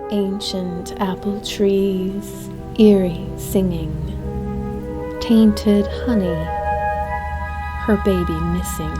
Ancient apple trees, eerie singing, tainted honey, her baby missing.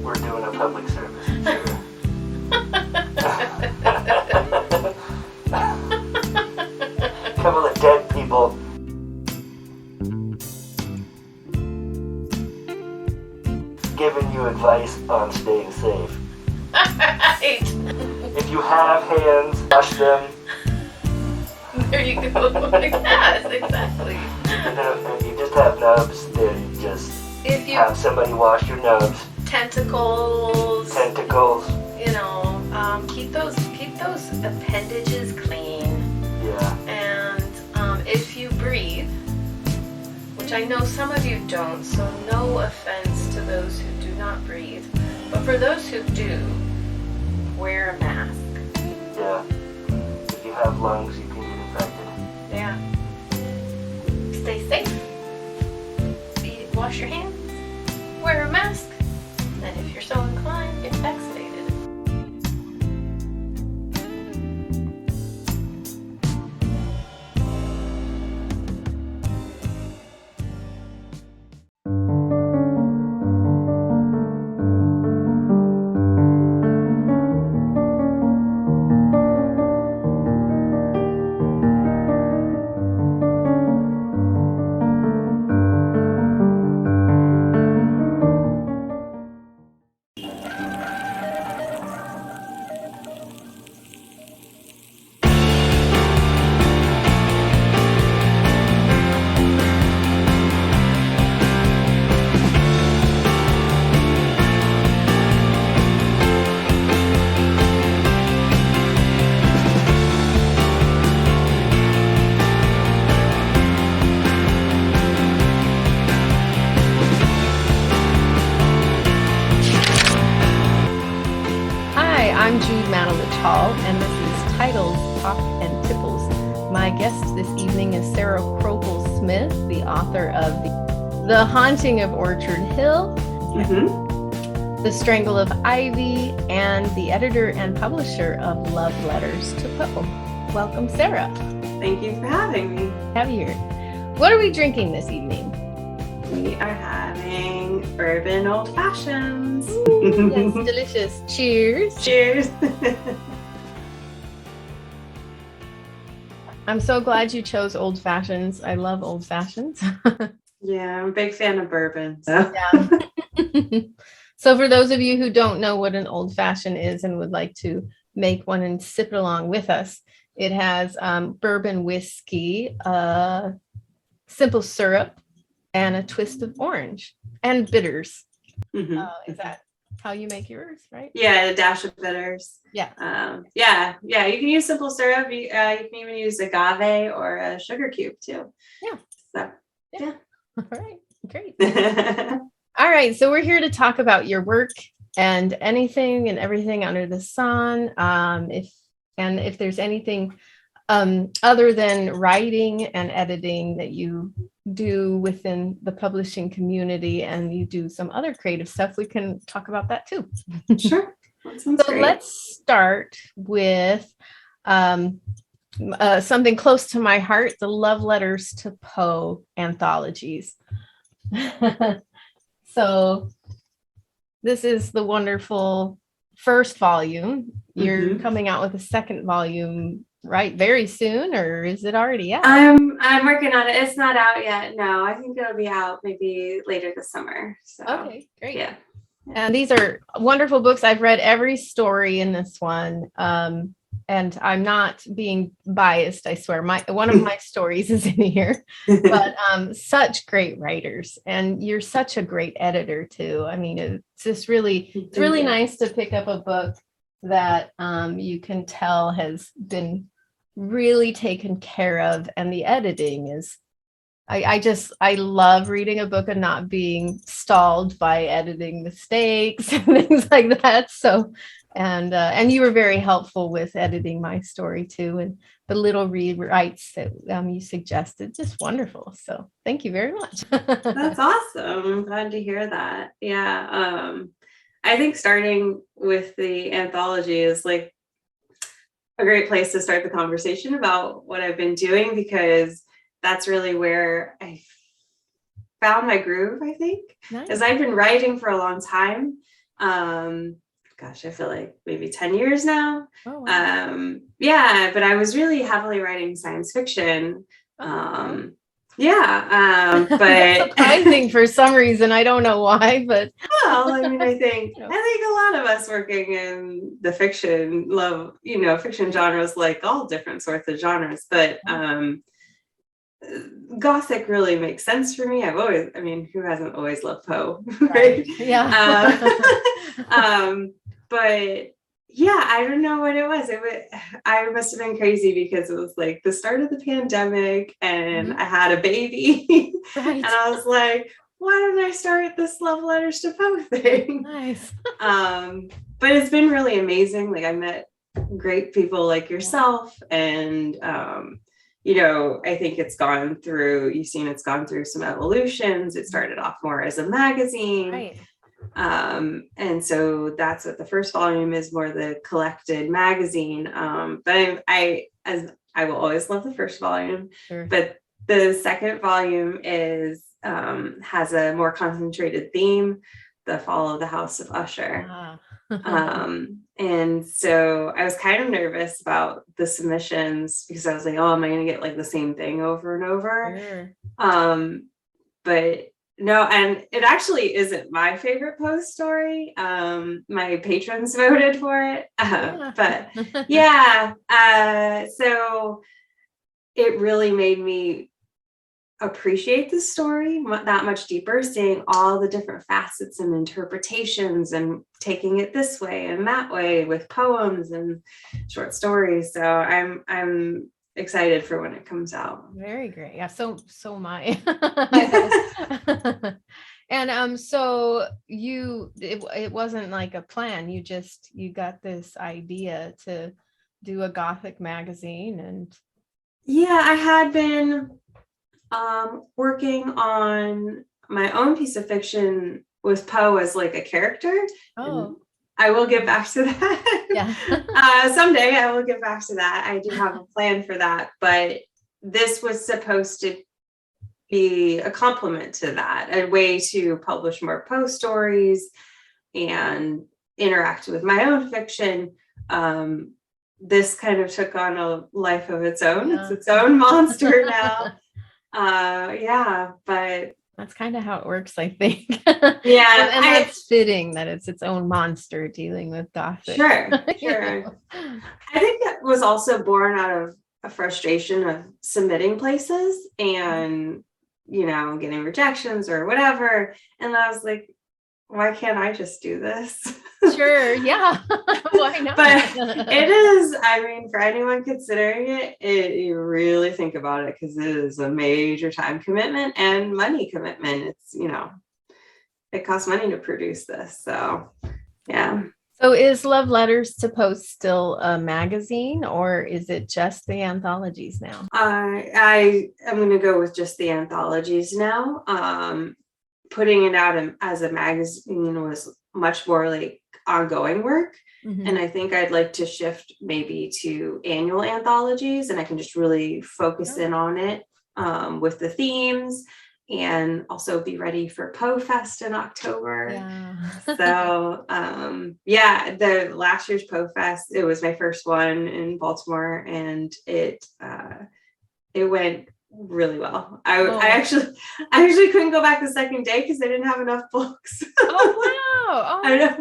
We're doing a public service here. Couple of dead people. Giving you advice on staying safe. Right. If you have hands, wash them. There you go. Yes, exactly. And then if you just have nubs, then just If you have somebody wash your nubs. tentacles, Tentacles. you know, keep those appendages clean. Yeah. And if you breathe, which I know some of you don't, so no offense to those who do not breathe, but for those who do, wear a mask. Yeah. If you have lungs, you can get infected. Yeah. Stay safe. Wash your hands. Wear a mask. And if you're so inclined, get vaccinated. I'm Jude and this is Titles, Pop, and Tipples. My guest this evening is Sara Crocoll Smith, the author of The Haunting of Orchard Hill, The Strangle of Ivy, and the editor and publisher of Love Letters to Poe. Welcome, Sara. Thank you for having me. Have you here. What are we drinking this evening? We are having bourbon old fashions. Yes, delicious. Cheers. Cheers. I'm so glad you chose old fashions. I love old fashions. Yeah, I'm a big fan of bourbon. So. Yeah. So for those of you who don't know what an old fashioned is and would like to make one and sip it along with us, it has bourbon whiskey, simple syrup, and a twist of orange and bitters. Is that how you make yours, right? Yeah, a dash of bitters. Yeah. Yeah. You can use simple syrup. You can even use agave or a sugar cube too. Yeah. So, yeah. All right. Great. All right. So we're here to talk about your work and anything and everything under the sun. If there's anything other than writing and editing that you do within the publishing community and you do some other creative stuff, we can talk about that too. Sure. That sounds So great. let's start with something close to my heart, the Love Letters to Poe anthologies. So this is the wonderful first volume. You're Mhm. coming out with a second volume, right? Very soon, or is it already out? I'm working on it. It's not out yet. No, I think it'll be out maybe later this summer. So Okay, great. yeah. And these are wonderful books. I've read every story in this one. And I'm not being biased, I swear. One of my stories is in here, but such great writers, and you're such a great editor too. I mean, it's really nice to pick up a book that you can tell has been really taken care of, and the editing is. I love reading a book and not being stalled by editing mistakes and things like that. So. And you were very helpful with editing my story too, and the little rewrites that you suggested, just wonderful. So thank you very much. That's awesome. I'm glad to hear that. Yeah. I think starting with the anthology is like a great place to start the conversation about what I've been doing, because that's really where I found my groove, I think, because I've been writing for a long time. Gosh, I feel like maybe 10 years now. Oh, wow. Yeah, but I was really heavily writing science fiction. But surprising for some reason. I don't know why, but well, I mean, I think a lot of us working in the fiction love, fiction genres, like all different sorts of genres, but Gothic really makes sense for me. Who hasn't always loved Poe, right? Yeah. But yeah, I don't know what it was. I must have been crazy because it was like the start of the pandemic and I had a baby. Right. And I was like, why don't I start this Love Letters to Poe thing? Nice. But it's been really amazing. Like I met great people like yourself, and I think it's gone through some evolutions. It started off more as a magazine. Right. And so that's what the first volume is, more the collected magazine. But I will always love the first volume. Sure. But the second volume has a more concentrated theme, the Fall of the House of Usher. And so I was kind of nervous about the submissions because I was like, oh, am I going to get like the same thing over and over? Sure. But no, and it actually isn't my favorite Poe story. My patrons voted for it. But yeah, so it really made me appreciate the story that much deeper, seeing all the different facets and interpretations and taking it this way and that way with poems and short stories. So I'm excited for when it comes out. Very great. Yeah, so am I. And so it wasn't like a plan. You got this idea to do a Gothic magazine. And yeah, I had been working on my own piece of fiction with Poe as like a character. Oh, I will get back to that. Yeah. Someday I will get back to that. I do have a plan for that, but this was supposed to be a complement to that, a way to publish more Poe stories and interact with my own fiction. This kind of took on a life of its own. Yeah. It's its own monster now. But that's kind of how it works, I think. Yeah. and that's fitting that it's its own monster dealing with Gothic. Sure. I think that was also born out of a frustration of submitting places and, getting rejections or whatever. And I was like, why can't I just do this? Sure. Yeah. Why not? But it is, for anyone considering it, you really think about it, because it is a major time commitment and money commitment. It's, it costs money to produce this. So, yeah. So is Love Letters to Poe still a magazine, or is it just the anthologies now? I am going to go with just the anthologies now. Putting it out as a magazine was much more like ongoing work. Mm-hmm. And I think I'd like to shift maybe to annual anthologies, and I can just really focus in on it with the themes and also be ready for Poe Fest in October. Yeah. So yeah, the last year's Poe Fest, it was my first one in Baltimore, and it went really well. I actually couldn't go back the second day because I didn't have enough books. Oh wow! Oh, I know. that's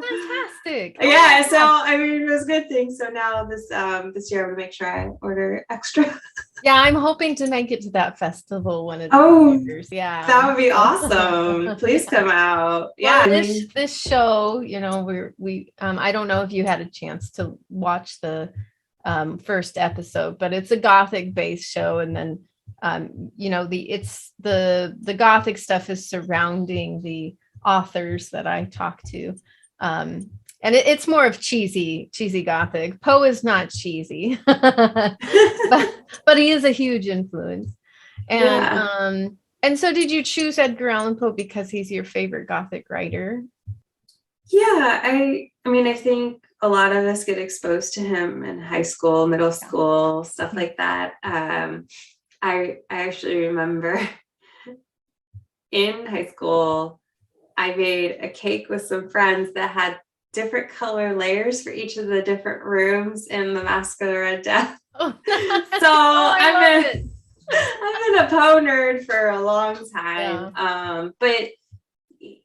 fantastic. Oh, Yeah, my so gosh. I mean, it was a good thing. So now this year, I'm gonna make sure I order extra. Yeah, I'm hoping to make it to that festival one of Oh, the years. Yeah, that would be awesome. Please come out. Yeah, Well, this show, you know, we I don't know if you had a chance to watch the first episode, but it's a Gothic based show, and then you know, the Gothic stuff is surrounding the authors that I talk to. And it's more of cheesy Gothic. Poe is not cheesy, but he is a huge influence. And so did you choose Edgar Allan Poe because he's your favorite Gothic writer? Yeah, I mean, I think a lot of us get exposed to him in high school, middle school, stuff like that. I actually remember in high school, I made a cake with some friends that had different color layers for each of the different rooms in the Mask of the Red Death. Oh, So I've been a Poe nerd for a long time. Yeah. But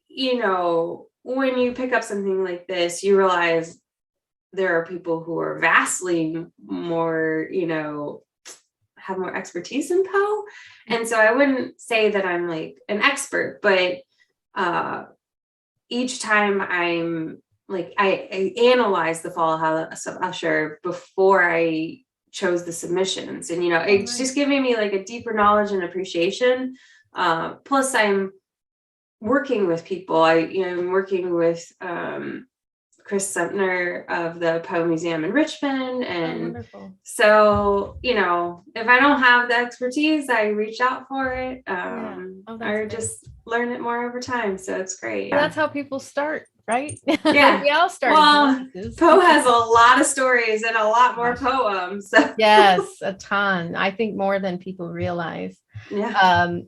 you know, when you pick up something like this, you realize there are people who are vastly more, you know, have more expertise in Poe. And so I wouldn't say that I'm like an expert, but each time I'm like, I analyzed The Fall of Usher before I chose the submissions, and you know, it's just giving me like a deeper knowledge and appreciation. Plus I'm working with people. I'm working with Chris Sumner of the Poe Museum in Richmond, and so, you know, if I don't have the expertise, I reach out for it, or just learn it more over time. So it's great. That's how people start, right? Yeah. We all start. Well, Poe has a lot of stories and a lot more poems. So. Yes, a ton. I think more than people realize. Yeah.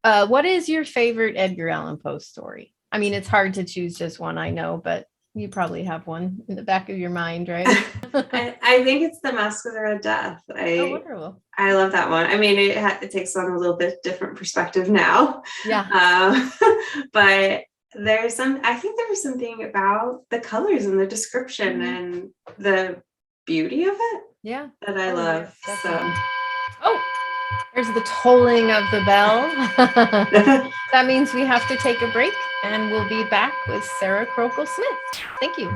What is your favorite Edgar Allan Poe story? I mean, it's hard to choose just one, I know, but you probably have one in the back of your mind, right? I think it's The Mask of the Red Death. Wonderful. I love that one. I mean, it takes on a little bit different perspective now. Yeah. But I think there was something about the colors and the description and the beauty of it. Yeah. That I love. So. Oh, there's the tolling of the bell. That means we have to take a break, and we'll be back with Sara Crocoll Smith. Thank you.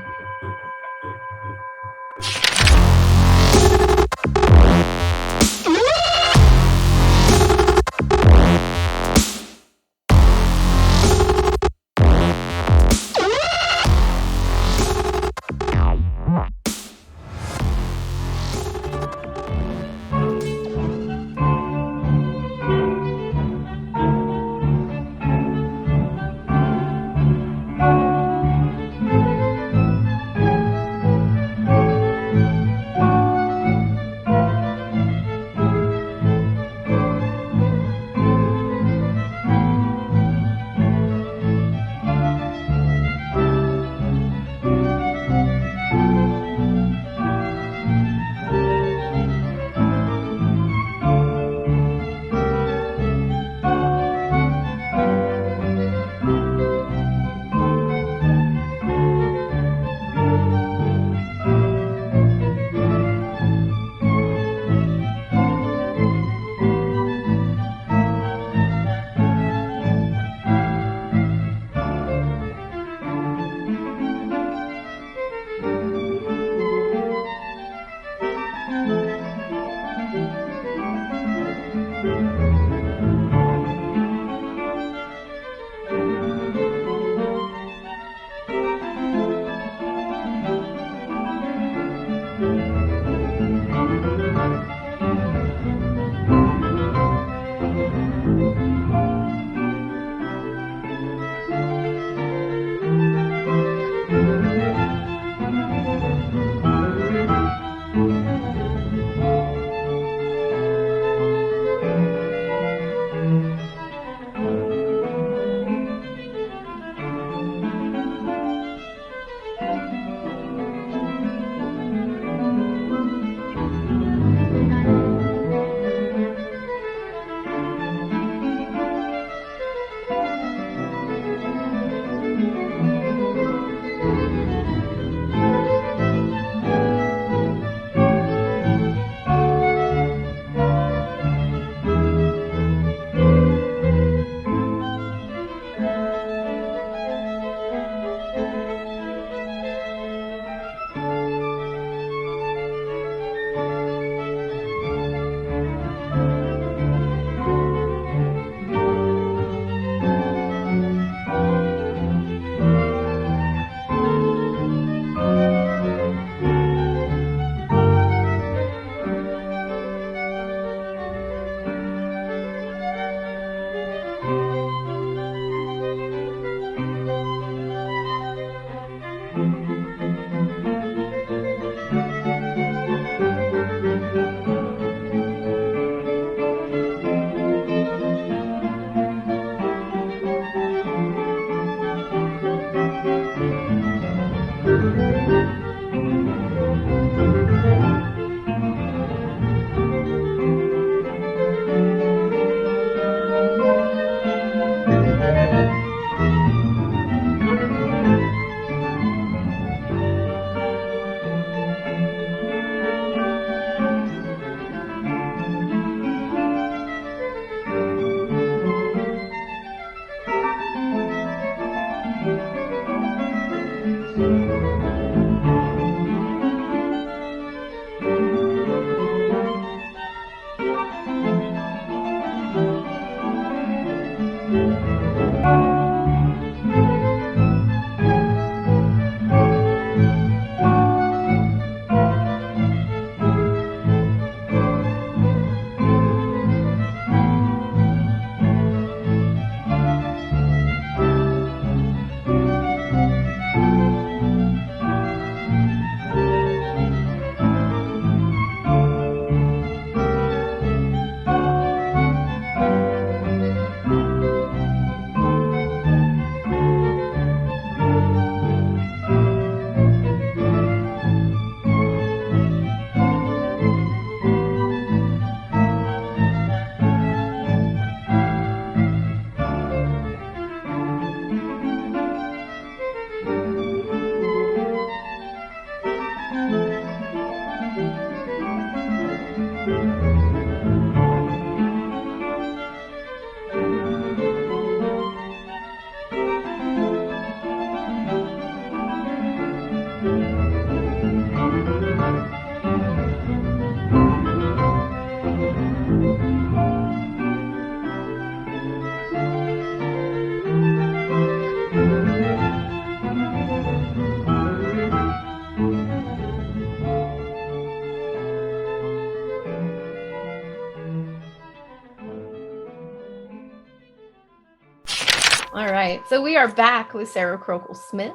All right, so we are back with Sara Crocoll Smith,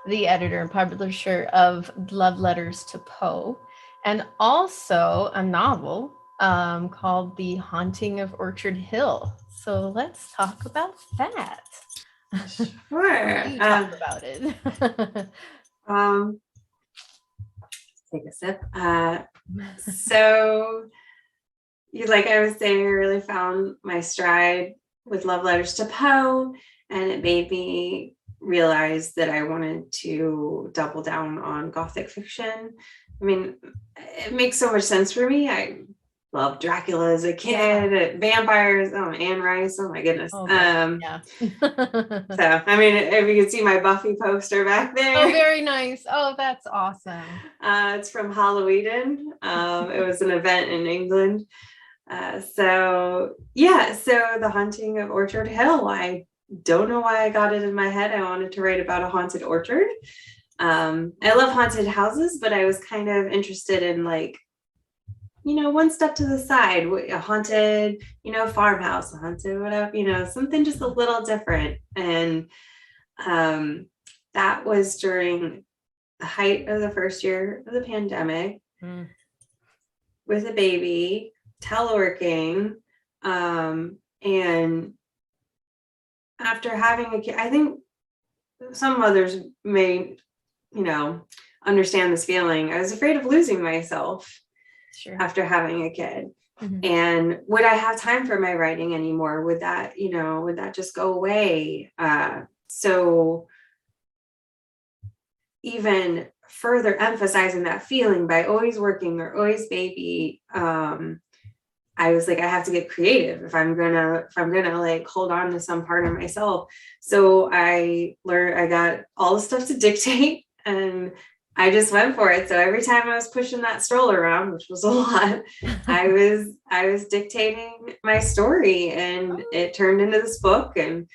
the editor and publisher of Love Letters to Poe, and also a novel called The Haunting of Orchard Hill. So let's talk about that. Sure. Talk about it. Take a sip. So, like I was saying, I really found my stride with Love Letters to Poe, and it made me realize that I wanted to double down on Gothic fiction. I mean, it makes so much sense for me. I loved Dracula as a kid, vampires, Anne Rice, oh my goodness. Yeah. So, I mean, if you can see my Buffy poster back there. Oh, very nice. Oh, that's awesome. It's from Halloween. It was an event in England. So The Haunting of Orchard Hill. I don't know why I got it in my head. I wanted to write about a haunted orchard. I love haunted houses, but I was kind of interested in, like, one step to the side, a haunted, farmhouse, a haunted whatever, something just a little different. And that was during the height of the first year of the pandemic, with a baby, teleworking, and after having a kid, I think some mothers may, understand this feeling. I was afraid of losing myself after having a kid. And would I have time for my writing anymore? Would that just go away? So even further emphasizing that feeling by always working or always baby, I was like, I have to get creative if I'm gonna like hold on to some part of myself. So I got all the stuff to dictate, and I just went for it. So every time I was pushing that stroller around, which was a lot, I was dictating my story, and it turned into this book. And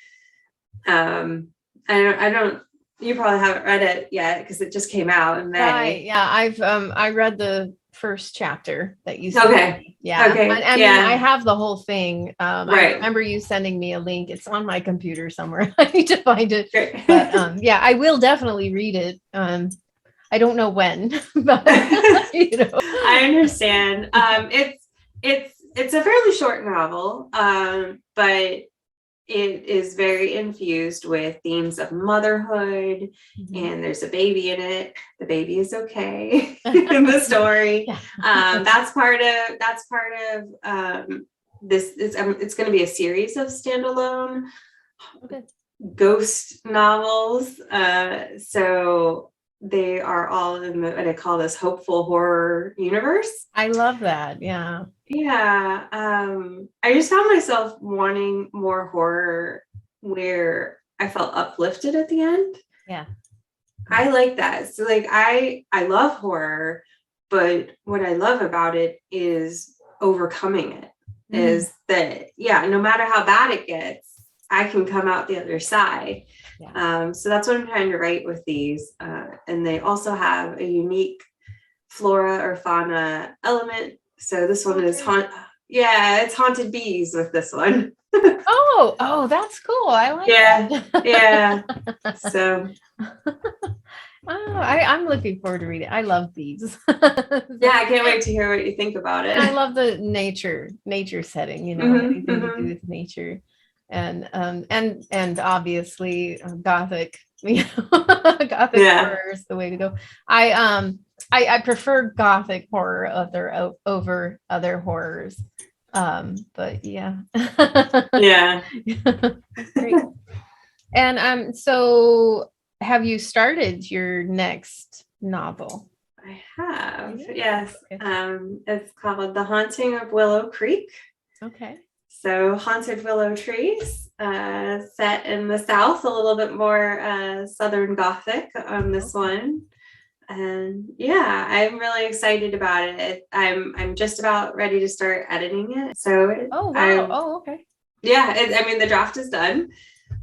I don't. You probably haven't read it yet because it just came out in May. Right. Yeah, I read the first chapter that you sent me. Yeah. Okay. I mean, I have the whole thing. Right. I remember you sending me a link. It's on my computer somewhere. I need to find it. Great. But I will definitely read it. I don't know when, but I understand. It's a fairly short novel, but it is very infused with themes of motherhood, and there's a baby in it. The baby is okay in the story. That's part of this. It's going to be a series of standalone ghost novels. So they are all in what I call this hopeful horror universe. I love that. Yeah. Yeah. I just found myself wanting more horror where I felt uplifted at the end. Yeah. I like that. So like I love horror, but what I love about it is overcoming it. Is that, no matter how bad it gets, I can come out the other side. Yeah. So that's what I'm trying to write with these. And they also have a unique flora or fauna element. So this one is it's haunted bees with this one. Oh, that's cool. I like that. Yeah. So I'm looking forward to reading it. I love bees. I can't wait to hear what you think about it. I love the nature setting, anything to do with nature. And obviously Gothic, Gothic horror is the way to go. I prefer Gothic horror over other horrors. But yeah. Great. And so have you started your next novel? I have, Yeah. yes. Okay. It's called The Haunting of Willow Creek. Okay. So haunted willow trees, set in the South, a little bit more Southern Gothic on this one. And yeah, I'm really excited about it. I'm just about ready to start editing it. So Oh, wow. Okay. yeah, I mean, the draft is done.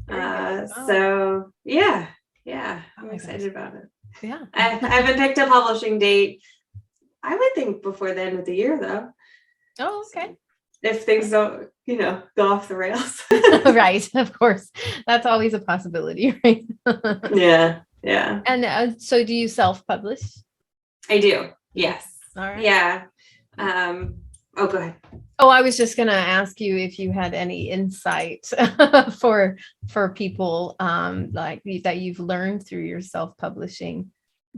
Wow. So yeah, I'm my excited gosh. about it. Yeah. I haven't picked a publishing date. I would think before the end of the year, though. Oh, okay. If things don't, go off the rails. Right. Of course. That's always a possibility, right? Yeah. And so do you self-publish? I do. Yes. All right. Yeah. Oh, go ahead. Oh, I was just going to ask you if you had any insight for people like that you've learned through your self-publishing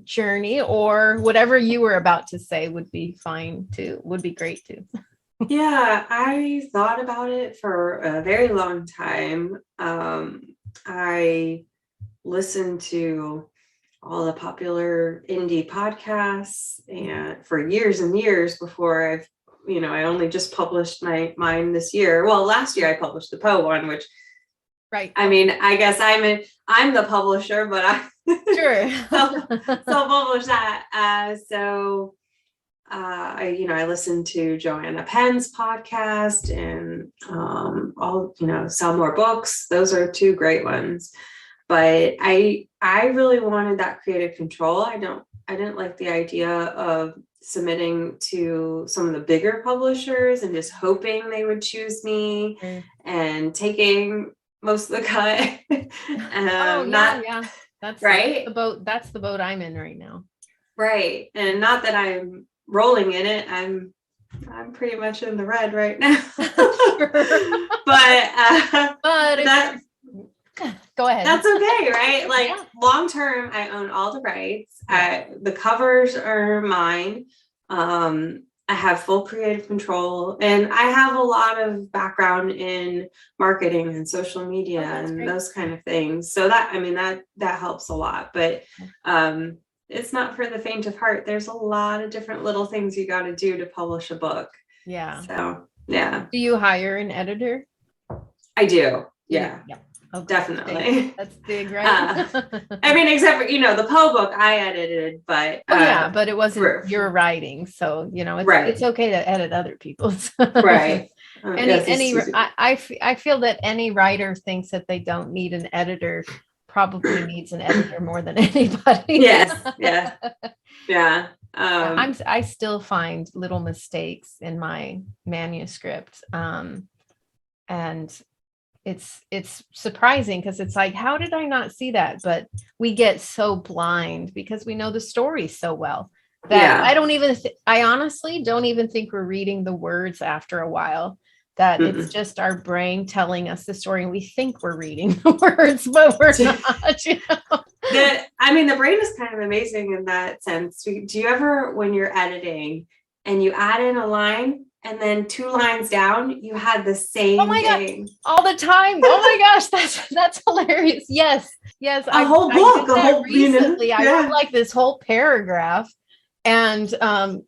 journey, or whatever you were about to say would be fine too. Would be great too. Yeah, I thought about it for a very long time. I listened to all the popular indie podcasts and for years and years before I only just published mine this year. Well, last year I published the Poe one, which, right. I mean, I guess I'm the publisher, but I sure self-publish that. So I listened to Joanna Penn's podcast and all, Sell More Books. Those are two great ones. But I really wanted that creative control. I didn't like the idea of submitting to some of the bigger publishers and just hoping they would choose me and taking most of the cut. yeah. That's right. That's the boat I'm in right now. Right. And not that I'm rolling in it. I'm pretty much in the red right now. but go ahead. That's okay, right? Like long term, I own all the rights. The covers are mine. I have full creative control, and I have a lot of background in marketing and social media and those kind of things. So that helps a lot. But it's not for the faint of heart. There's a lot of different little things you got to do to publish a book. Yeah. So yeah. Do you hire an editor? I do. Yeah. Okay. Definitely. That's big, right? I mean, except for, the Poe book I edited, but but it wasn't your writing. So, it's okay to edit other people's. Right. I feel that any writer thinks that they don't need an editor probably needs an editor more than anybody. Yes. Yeah. I still find little mistakes in my manuscript. And it's surprising because it's like, how did I not see that? But we get so blind because we know the story so well that I honestly don't even think we're reading the words after a while, that it's just our brain telling us the story and we think we're reading the words, but we're not. The brain is kind of amazing in that sense. Do you ever, when you're editing and you add in a line and then 2 lines down, you had the same thing. God, all the time. Oh my gosh, that's hilarious. Yes. A whole book. Recently, I wrote like this whole paragraph and, and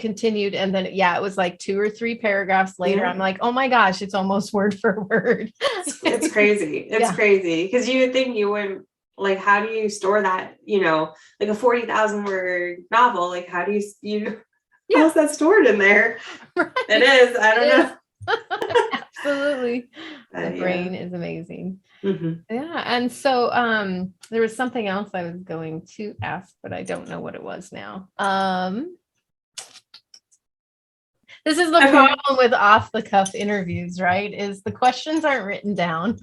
continued. And then, it was like 2 or 3 paragraphs later. I'm like, oh my gosh, it's almost word for word. It's crazy. It's crazy. Because you would think you wouldn't, like, how do you store that, like a 40,000 word novel? Like, how do you how's that stored in there? Right. It is. I don't know. Absolutely. The brain is amazing. Mm-hmm. Yeah. And so there was something else I was going to ask, but I don't know what it was now. This is the problem with off the cuff interviews, right? Is the questions aren't written down.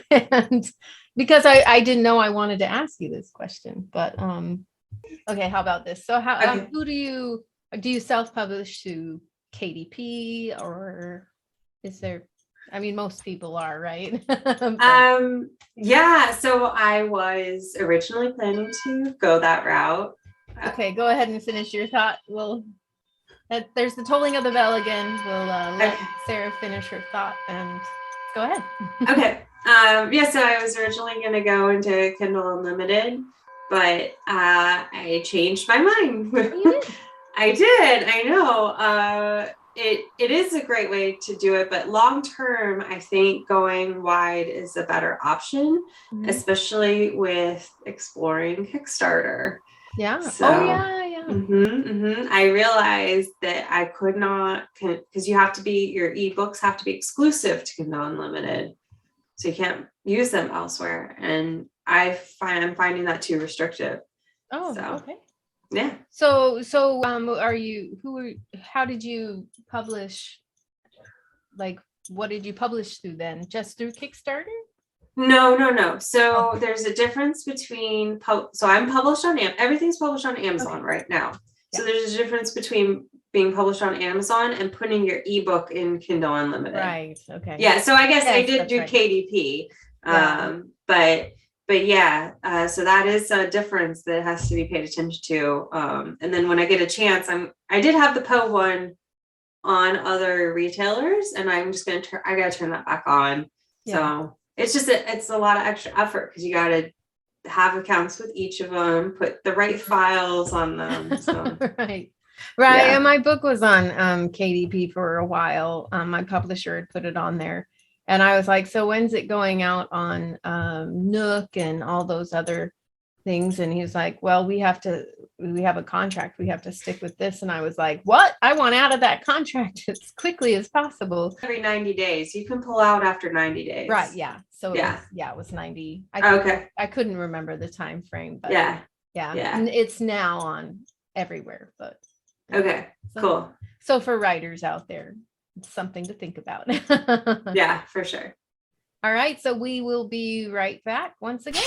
And because I didn't know I wanted to ask you this question, but okay, how about this? So who do you self-publish to KDP, or is there, I mean, most people are, right? So I was originally planning to go that route. Okay, go ahead and finish your thought. There's the tolling of the bell again. We'll let Sarah finish her thought and go ahead. Okay. So I was originally going to go into Kindle Unlimited. but I changed my mind. You did? I did. I know. It is a great way to do it, but long term, I think going wide is a better option, especially with exploring Kickstarter. Yeah. So, oh yeah. I realized that I could not, because your ebooks have to be exclusive to Kindle Unlimited, so you can't use them elsewhere, and I'm finding that too restrictive. Oh, so, okay. Yeah. So how did you publish? Like, what did you publish through then? Just through Kickstarter? No. So there's a difference between, so I'm published on, everything's published on Amazon right now. Yeah. So there's a difference between being published on Amazon and putting your ebook in Kindle Unlimited. Right. Okay. Yeah. So I guess I did do right. KDP. Yeah. But yeah, so that is a difference that has to be paid attention to. And then when I get a chance, I did have the Poe one on other retailers, and I'm just going to I got to turn that back on. Yeah. So it's a lot of extra effort, because you got to have accounts with each of them, put the right files on them. So. Right. Yeah. And my book was on KDP for a while. My publisher had put it on there. And I was like, so when's it going out on Nook and all those other things? And he was like, well, we have a contract. We have to stick with this. And I was like, what? I want out of that contract as quickly as possible. every 90 days, you can pull out after 90 days. Right. Yeah. So Yeah. it was 90. Okay. I couldn't remember the time frame, but Yeah. yeah. Yeah. And it's now on everywhere, but Okay. Cool. So for writers out there, it's something to think about. Yeah, for sure. All right. So we will be right back once again.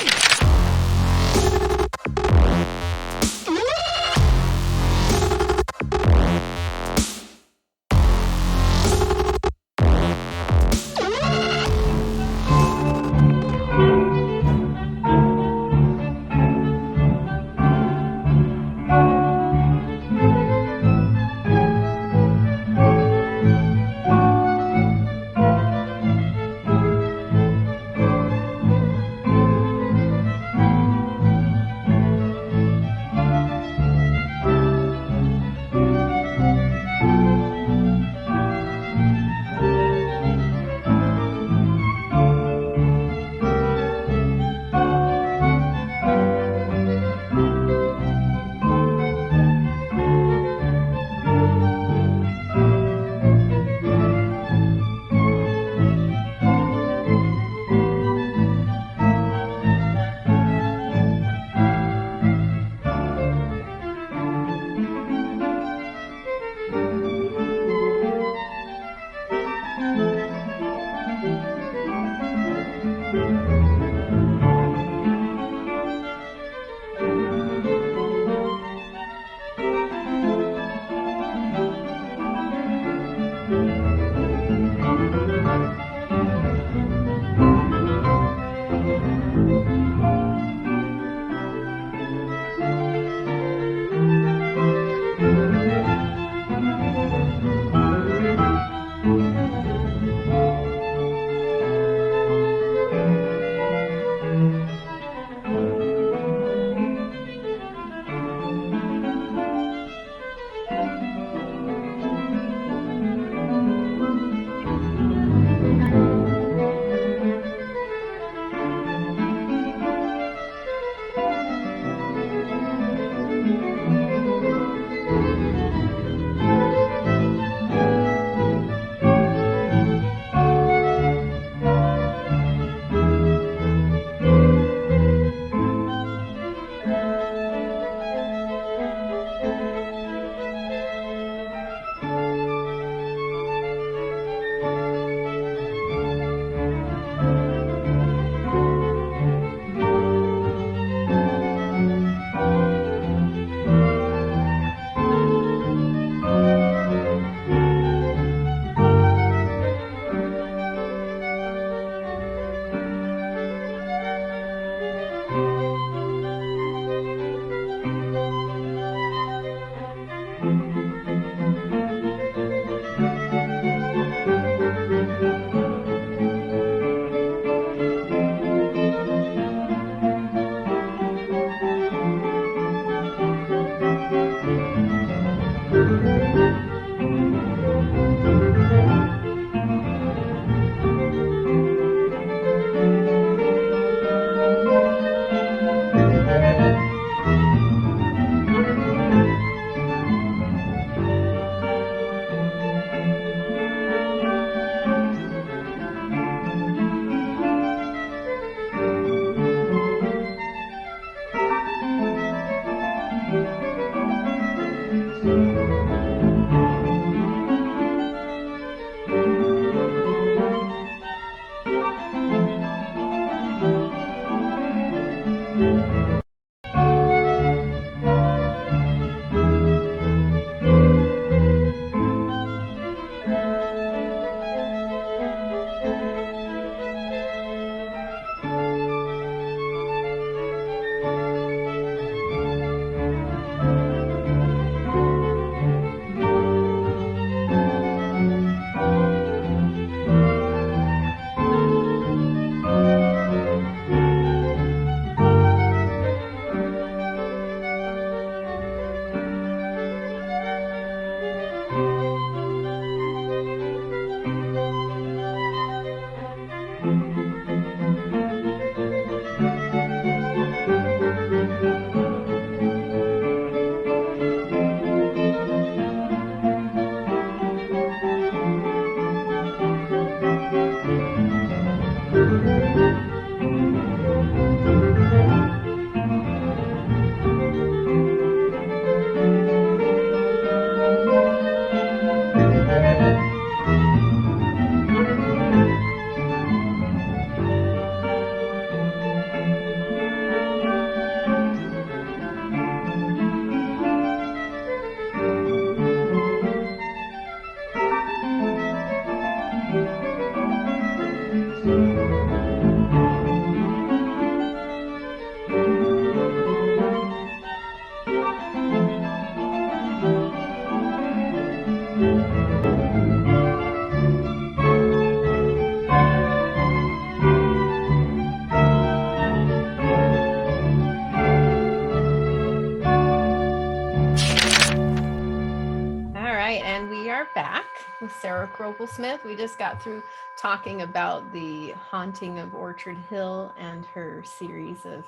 Back with Sara Crocoll Smith. We just got through talking about the Haunting of Orchard Hill and her series of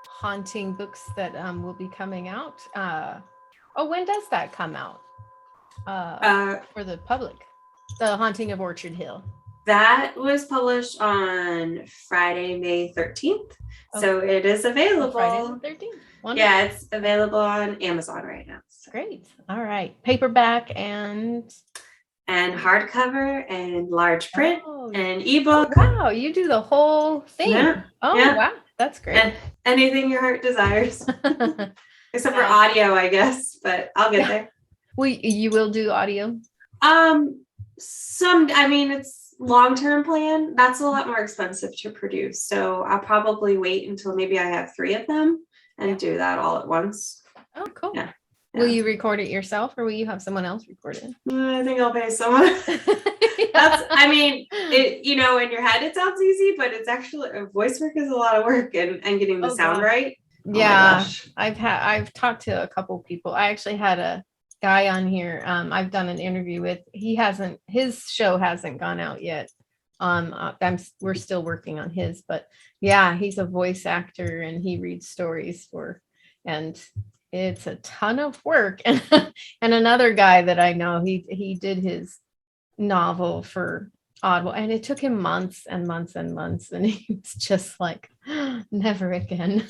haunting books that will be coming out. When does that come out for the public? The Haunting of Orchard Hill. That was published on Friday, May 13th. Okay. So it is available. Friday the 13th. Wonderful. Yeah, it's available on Amazon right now. So. Great. All right. Paperback and hardcover and large print and ebook. Oh, wow, you do the whole thing. Yeah. Oh, yeah. Wow, that's great. And anything your heart desires, except for audio, I guess. But I'll get there. Well, you will do audio. It's long-term plan. That's a lot more expensive to produce. So I'll probably wait until maybe I have 3 of them and do that all at once. Oh, cool. Yeah. Will you record it yourself or will you have someone else record it? I think I'll pay someone. In your head it sounds easy, but it's actually voice work is a lot of work and getting the sound right. Yeah. I've talked to a couple people. I actually had a guy on here I've done an interview with. His show hasn't gone out yet. We're still working on his, but yeah, he's a voice actor and he reads stories and it's a ton of work. And another guy that I know, he did his novel for Audible and it took him months and months and months. And he was just like, never again.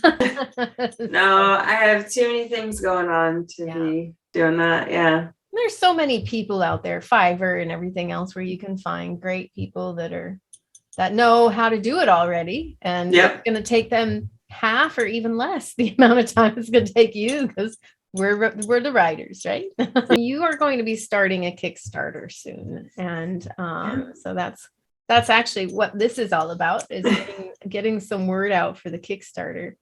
No, I have too many things going on to be doing that. Yeah. There's so many people out there, Fiverr and everything else, where you can find great people that know how to do it already. And it's going to take them half or even less the amount of time it's going to take you because we're the writers, right? You are going to be starting a Kickstarter soon. And so that's actually what this is all about, is getting some word out for the Kickstarter.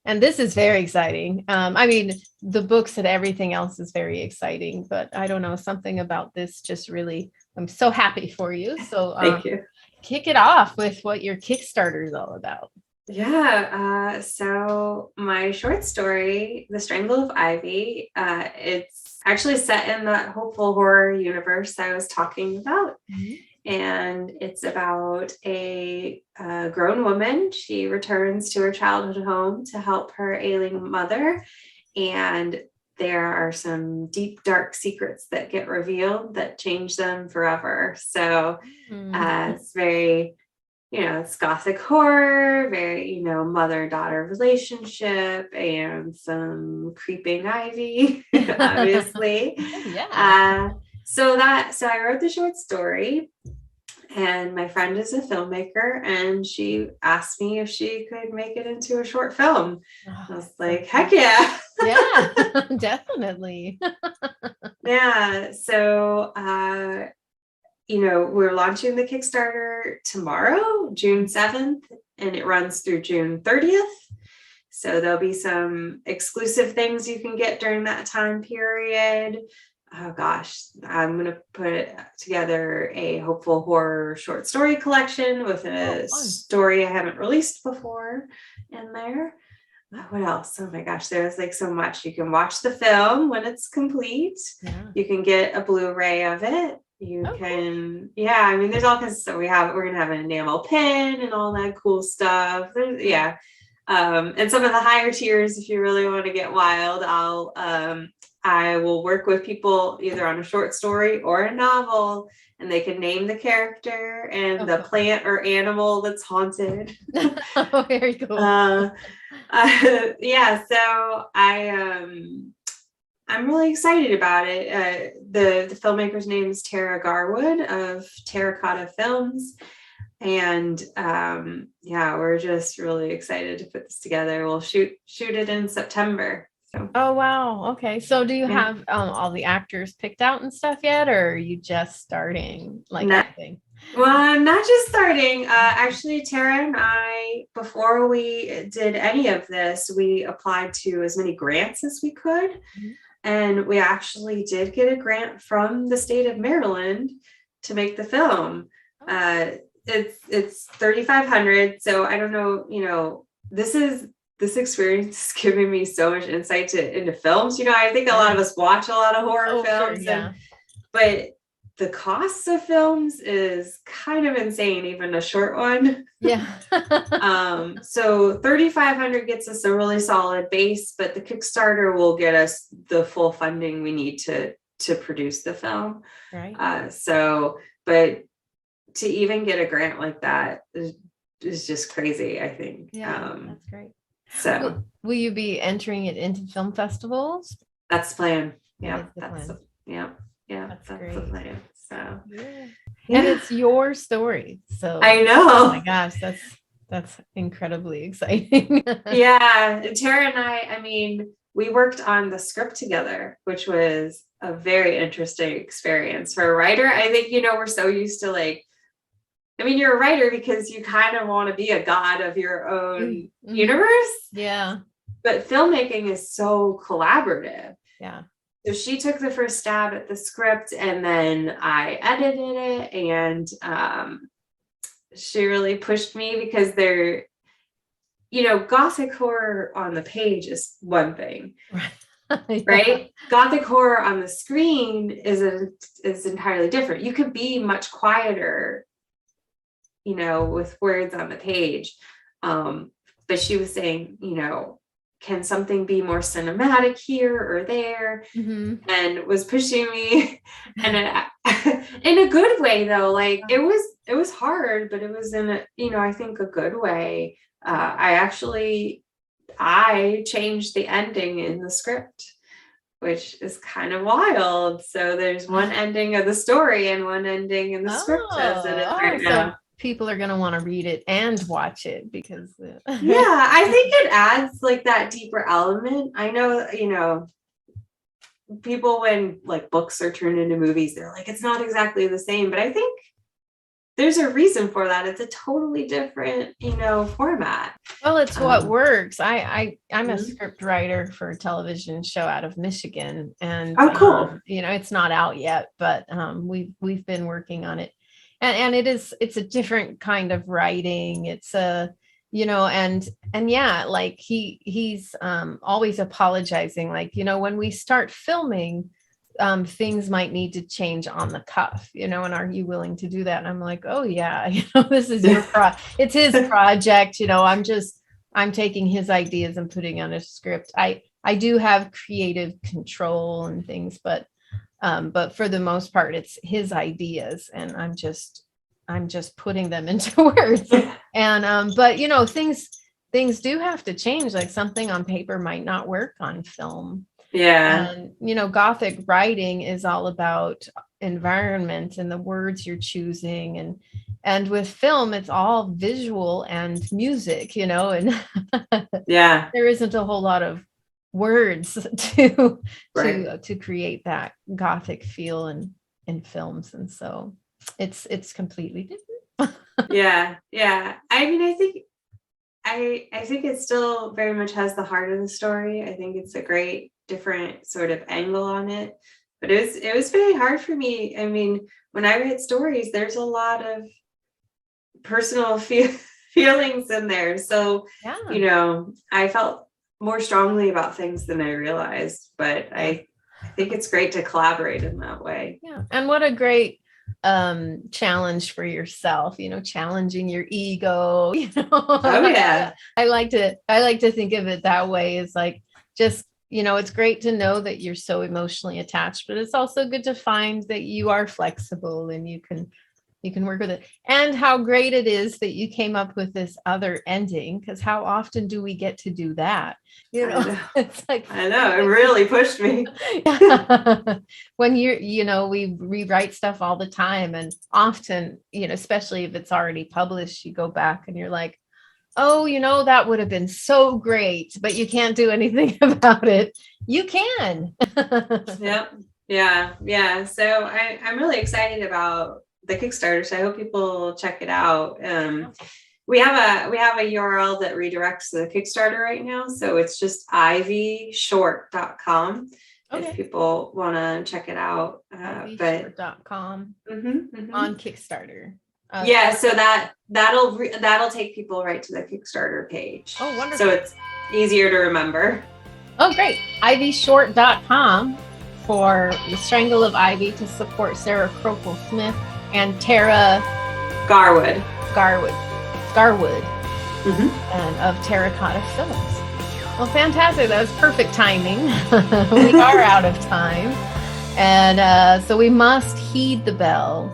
And this is very exciting. The books and everything else is very exciting, but I don't know, something about this just really, I'm so happy for you. So thank you. Kick it off with what your Kickstarter is all about. Yeah. So my short story, The Strangle of Ivy, it's actually set in that hopeful horror universe I was talking about. Mm-hmm. And it's about a grown woman. She returns to her childhood home to help her ailing mother. And there are some deep, dark secrets that get revealed that change them forever. So it's very, it's gothic horror, very, mother-daughter relationship and some creeping ivy, obviously. Yeah. So I wrote the short story, and my friend is a filmmaker, and she asked me if she could make it into a short film. I was like, heck yeah. Yeah, definitely. Yeah. So, we're launching the Kickstarter tomorrow, June 7th, and it runs through June 30th. So there'll be some exclusive things you can get during that time period. Oh gosh, I'm going to put together a hopeful horror short story collection with a story I haven't released before in there. What else? Oh my gosh, there's like so much. You can watch the film when it's complete. Yeah. You can get a Blu-ray of it. You can, there's all kinds of stuff. We're going to have an enamel pin and all that cool stuff. And some of the higher tiers, if you really want to get wild, I will work with people either on a short story or a novel, and they can name the character and the plant or animal that's haunted. Oh, very cool. So I'm really excited about it. The filmmaker's name is Tara Garwood of Terracotta Films. And we're just really excited to put this together. We'll shoot it in September. So. Oh, wow. Okay. So do you have all the actors picked out and stuff yet, or are you just starting everything? Well, I'm not just starting. Actually, Tara and I, before we did any of this, we applied to as many grants as we could. Mm-hmm. And we actually did get a grant from the state of Maryland to make the film. It's $3,500. So I don't know, this experience is giving me so much insight into films. I think a lot of us watch a lot of horror films, sure, but the cost of films is kind of insane, even a short one. Yeah. So $3,500 gets us a really solid base, but the Kickstarter will get us the full funding we need to produce the film. Right. But to even get a grant like that is just crazy, I think. Yeah, that's great. So will you be entering it into film festivals? that's the plan. Yeah, That's the plan. That's great. the plan. So Yeah. And it's your story. So I know. Oh my gosh, that's incredibly exciting. Yeah, Tara and I mean, we worked on the script together, which was a very interesting experience for a writer. I think, we're so used to you're a writer because you kind of want to be a god of your own universe. Yeah. But filmmaking is so collaborative. Yeah. So she took the first stab at the script, and then I edited it, and she really pushed me because Gothic horror on the page is one thing, right? Gothic horror on the screen is entirely different. You could be much quieter, with words on the page. But she was saying, can something be more cinematic here or there? And was pushing me, and in a good way though. It was hard, but it was in a, I think a good way. I changed the ending in the script, which is kind of wild. So there's one ending of the story and one ending in the script as it is right now. People are going to want to read it and watch it because I think it adds that deeper element. I know, people, when books are turned into movies, they're it's not exactly the same, but I think there's a reason for that. It's a totally different, format. Well, it's what works. I'm a script writer for a television show out of Michigan, and cool. It's not out yet, but we've been working on it. And it's a different kind of writing. It's he's always apologizing. When we start filming, things might need to change on the cuff, and are you willing to do that? And I'm like, oh yeah, this is your it's his project. I'm taking his ideas and putting on a script. I do have creative control and things, but for the most part, it's his ideas, and I'm just putting them into words. And but things do have to change. Something on paper might not work on film. Yeah. And Gothic writing is all about environment and the words you're choosing, and with film, it's all visual and music. And yeah, there isn't a whole lot of words to create that Gothic feel in films, and so it's completely different. yeah I mean, I think it still very much has the heart of the story. I think it's a great different sort of angle on it, but it was very hard for me. I mean, when I write stories, there's a lot of personal feelings in there, so I felt more strongly about things than I realized, but I think it's great to collaborate in that way. Yeah. And what a great challenge for yourself, challenging your ego, Oh yeah. I like to think of it that way. It's just, it's great to know that you're so emotionally attached, but it's also good to find that you are flexible and you can work with it. And how great it is that you came up with this other ending, because how often do we get to do that? It's I know, it really pushed me. When we rewrite stuff all the time, and often, especially if it's already published, you go back and you're like, oh, that would have been so great, but you can't do anything about it. You can. Yeah. So I'm really excited about the Kickstarter, so I hope people check it out. We have a URL that redirects to the Kickstarter right now, so it's just ivyshort.com, Okay. if people want to check it out. But.com on Kickstarter. Yeah, so that'll take people right to the Kickstarter page. Oh, wonderful. So it's easier to remember. Oh, great. ivyshort.com for the Strangle of Ivy to support Sara Crocoll Smith and Tara Garwood. And of Terracotta Films. Well, fantastic. That was perfect timing. We are out of time. And so we must heed the bell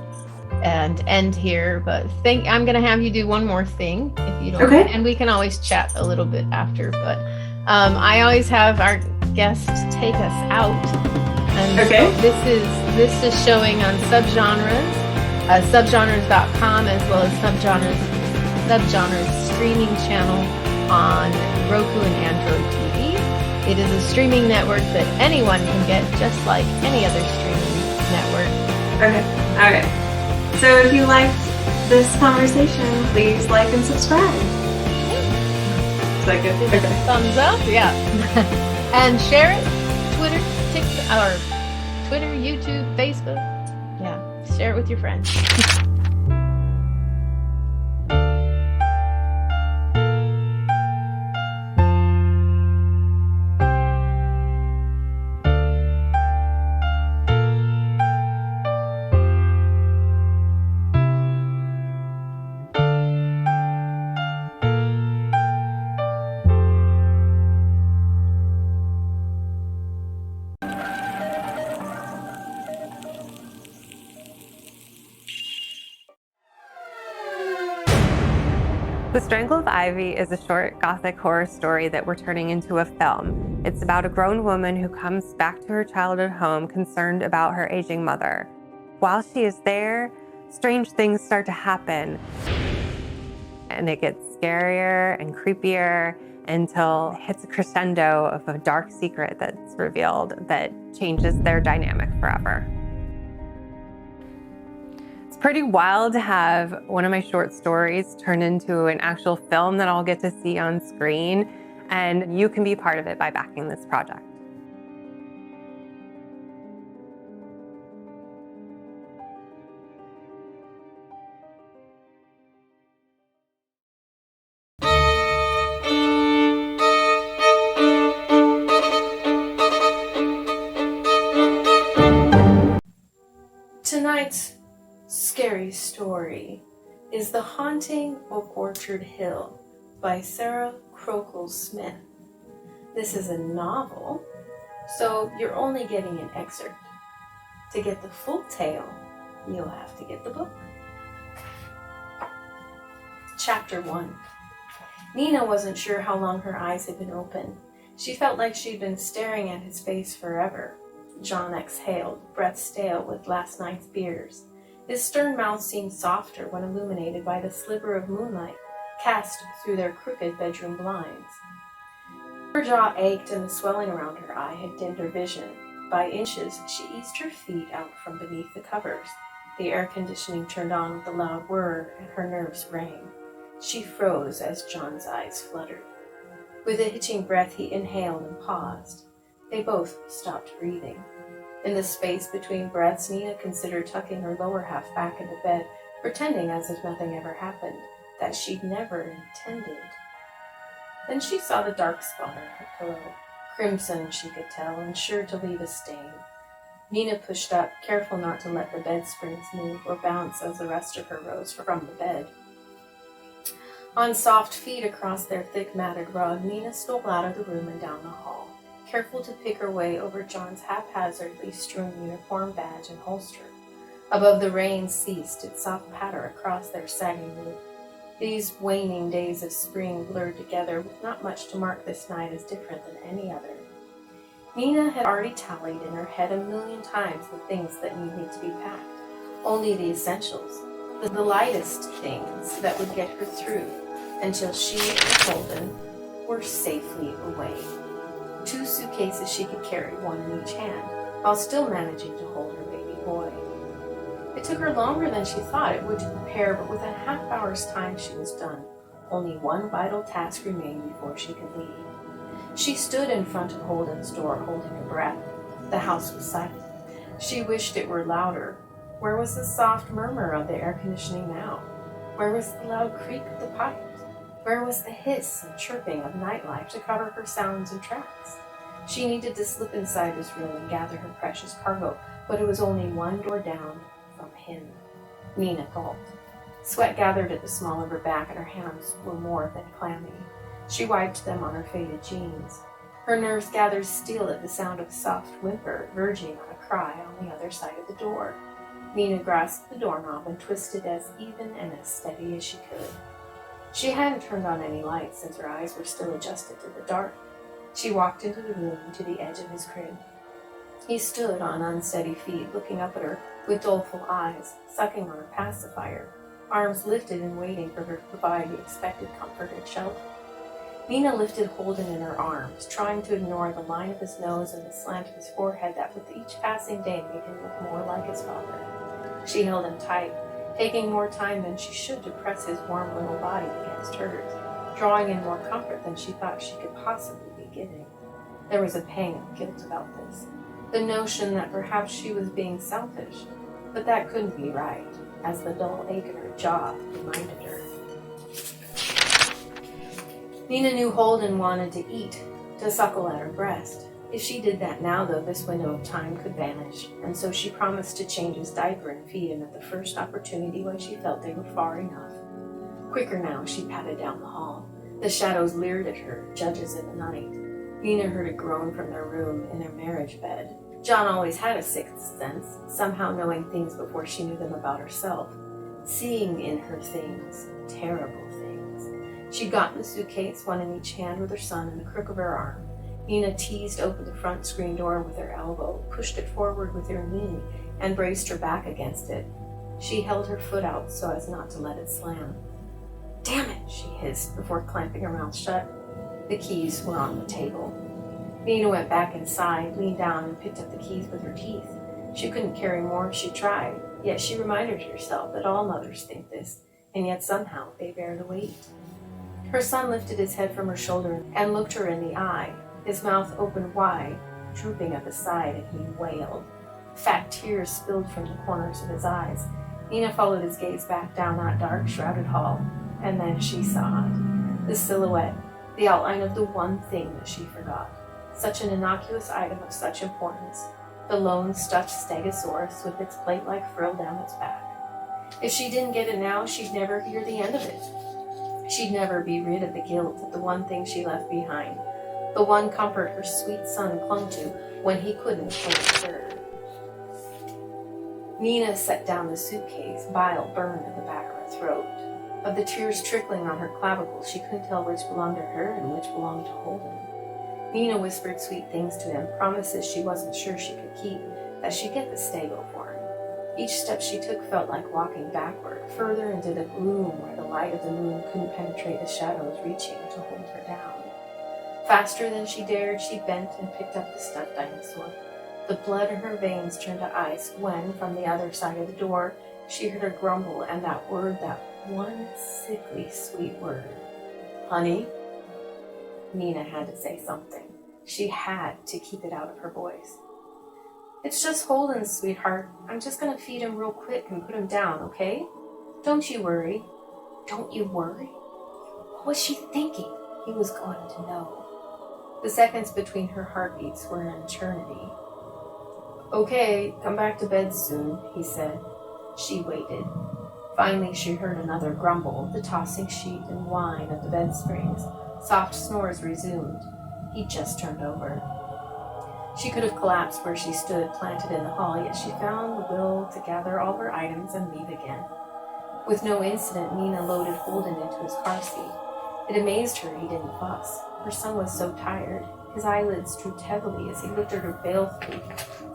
and end here. But I'm going to have you do one more thing, if you don't mind. And we can always chat a little bit after. But I always have our guests take us out. And so this is showing on subgenres, subgenres.com, as well as subgenres streaming channel on Roku and Android TV. It is a streaming network that anyone can get, just like any other streaming network. Okay. All right. So if you liked this conversation, please like and subscribe. Is that good? Okay. Thumbs up, yeah. And share it. Twitter, TikTok, or Twitter, YouTube, Facebook. Yeah, share it with your friends. The Strangle of Ivy is a short gothic horror story that we're turning into a film. It's about a grown woman who comes back to her childhood home concerned about her aging mother. While she is there, strange things start to happen. And it gets scarier and creepier until it hits a crescendo of a dark secret that's revealed that changes their dynamic forever. Pretty wild to have one of my short stories turn into an actual film that I'll get to see on screen, and you can be part of it by backing this project. Tonight's scary story is The Haunting of Orchard Hill by Sara Crocoll Smith. This is a novel, so you're only getting an excerpt. To get the full tale, you'll have to get the book. Chapter 1. Nina wasn't sure how long her eyes had been open. She felt like she'd been staring at his face forever. John exhaled, breath stale with last night's beers. His stern mouth seemed softer when illuminated by the sliver of moonlight cast through their crooked bedroom blinds. Her jaw ached and the swelling around her eye had dimmed her vision. By inches, she eased her feet out from beneath the covers. The air conditioning turned on with a loud whir and her nerves rang. She froze as John's eyes fluttered. With a hitching breath, he inhaled and paused. They both stopped breathing. In the space between breaths, Nina considered tucking her lower half back into bed, pretending as if nothing ever happened, that she'd never intended. Then she saw the dark spot on her pillow, crimson she could tell, and sure to leave a stain. Nina pushed up, careful not to let the bed springs move or bounce as the rest of her rose from the bed. On soft feet across their thick matted rug, Nina stole out of the room and down the hall, careful to pick her way over John's haphazardly strewn uniform badge and holster. Above the rain ceased its soft patter across their sagging roof. These waning days of spring blurred together with not much to mark this night as different than any other. Nina had already tallied in her head 1,000,000 times the things that needed to be packed. Only the essentials, the lightest things that would get her through until she and Holden were safely away. 2 suitcases she could carry, one in each hand, while still managing to hold her baby boy. It took her longer than she thought it would to prepare, but within a half-hour's time she was done. Only one vital task remained before she could leave. She stood in front of Holden's door, holding her breath. The house was silent. She wished it were louder. Where was the soft murmur of the air conditioning now? Where was the loud creak of the pipes? Where was the hiss and chirping of nightlife to cover her sounds and tracks? She needed to slip inside his room and gather her precious cargo, but it was only one door down from him. Nina gulped. Sweat gathered at the small of her back, and her hands were more than clammy. She wiped them on her faded jeans. Her nerves gathered steel at the sound of a soft whimper verging on a cry on the other side of the door. Nina grasped the doorknob and twisted as even and as steady as she could. She hadn't turned on any lights since her eyes were still adjusted to the dark. She walked into the room to the edge of his crib. He stood on unsteady feet, looking up at her with doleful eyes, sucking on a pacifier, arms lifted and waiting for her to provide the expected comfort and shelter. Nina lifted Holden in her arms, trying to ignore the line of his nose and the slant of his forehead that with each passing day made him look more like his father. She held him tight, taking more time than she should to press his warm little body against hers, drawing in more comfort than she thought she could possibly be giving. There was a pang of guilt about this, the notion that perhaps she was being selfish, but that couldn't be right, as the dull ache in her jaw reminded her. Nina knew Holden wanted to eat, to suckle at her breast. If she did that now, though, this window of time could vanish, and so she promised to change his diaper and feed him at the first opportunity when she felt they were far enough. Quicker now, she patted down the hall. The shadows leered at her, judges in the night. Nina heard a groan from their room in their marriage bed. John always had a sixth sense, somehow knowing things before she knew them about herself, seeing in her things, terrible things. She got the suitcase, one in each hand with her son in the crook of her arm. Nina teased open the front screen door with her elbow, pushed it forward with her knee, and braced her back against it. She held her foot out so as not to let it slam. "Damn it," she hissed before clamping her mouth shut. The keys were on the table. Nina went back inside, leaned down, and picked up the keys with her teeth. She couldn't carry more if she tried, yet she reminded herself that all mothers think this, and yet somehow they bear the weight. Her son lifted his head from her shoulder and looked her in the eye, his mouth opened wide, drooping at the side, and he wailed. Fat tears spilled from the corners of his eyes. Nina followed his gaze back down that dark, shrouded hall, and then she saw it. The silhouette, the outline of the one thing that she forgot. Such an innocuous item of such importance, the lone stuffed stegosaurus with its plate-like frill down its back. If she didn't get it now, she'd never hear the end of it. She'd never be rid of the guilt of the one thing she left behind, the one comfort her sweet son clung to when he couldn't hold her. Nina set down the suitcase, bile burned at the back of her throat. Of the tears trickling on her clavicle, she couldn't tell which belonged to her and which belonged to Holden. Nina whispered sweet things to him, promises she wasn't sure she could keep, that she'd get the stego for him. Each step she took felt like walking backward, further into the gloom where the light of the moon couldn't penetrate the shadows reaching to hold her down. Faster than she dared, she bent and picked up the stuffed dinosaur. The blood in her veins turned to ice when, from the other side of the door, she heard her grumble and that word, that one sickly sweet word. "Honey?" Nina had to say something. She had to keep it out of her voice. "It's just Holden, sweetheart. I'm just gonna feed him real quick and put him down, okay? Don't you worry." Don't you worry? What was she thinking? He was going to know. The seconds between her heartbeats were an eternity. "Okay, come back to bed soon," he said. She waited. Finally, she heard another grumble, the tossing sheet and whine of the bed springs. Soft snores resumed. He just turned over. She could have collapsed where she stood, planted in the hall, yet she found the will to gather all her items and leave again. With no incident, Nina loaded Holden into his car seat. It amazed her he didn't fuss. Her son was so tired. His eyelids drooped heavily as he looked at her balefully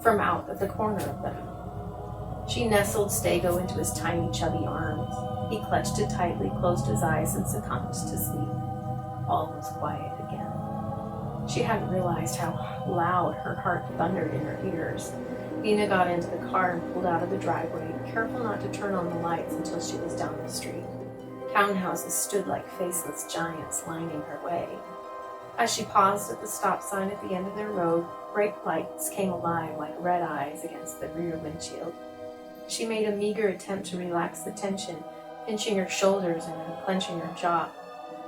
from out of the corner of them. She nestled Stego into his tiny, chubby arms. He clutched it tightly, closed his eyes, and succumbed to sleep. All was quiet again. She hadn't realized how loud her heart thundered in her ears. Nina got into the car and pulled out of the driveway, careful not to turn on the lights until she was down the street. Townhouses stood like faceless giants lining her way. As she paused at the stop sign at the end of their road, brake lights came alive like red eyes against the rear windshield. She made a meager attempt to relax the tension, pinching her shoulders and then clenching her jaw.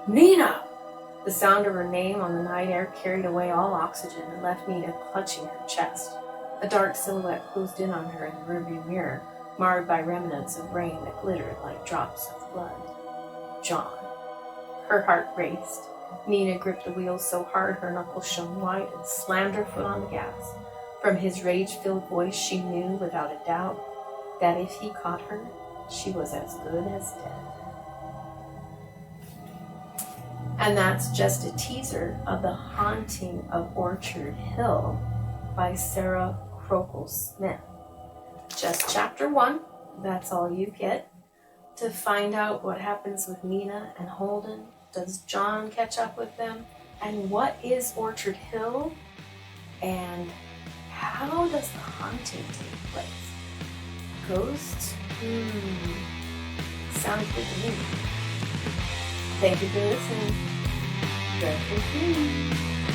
Nina! The sound of her name on the night air carried away all oxygen and left Nina clutching her chest. A dark silhouette closed in on her in the rearview mirror, marred by remnants of rain that glittered like drops of blood. John. Her heart raced. Nina gripped the wheel so hard her knuckles shone white and slammed her foot on the gas. From his rage-filled voice, she knew without a doubt that if he caught her, she was as good as dead. And that's just a teaser of The Haunting of Orchard Hill by Sara Crocoll Smith. Just chapter 1, that's all you get. To find out what happens with Nina and Holden, does John catch up with them? And what is Orchard Hill? And how does the haunting take place? Ghosts? Sounds good to me. Thank you for listening. Go for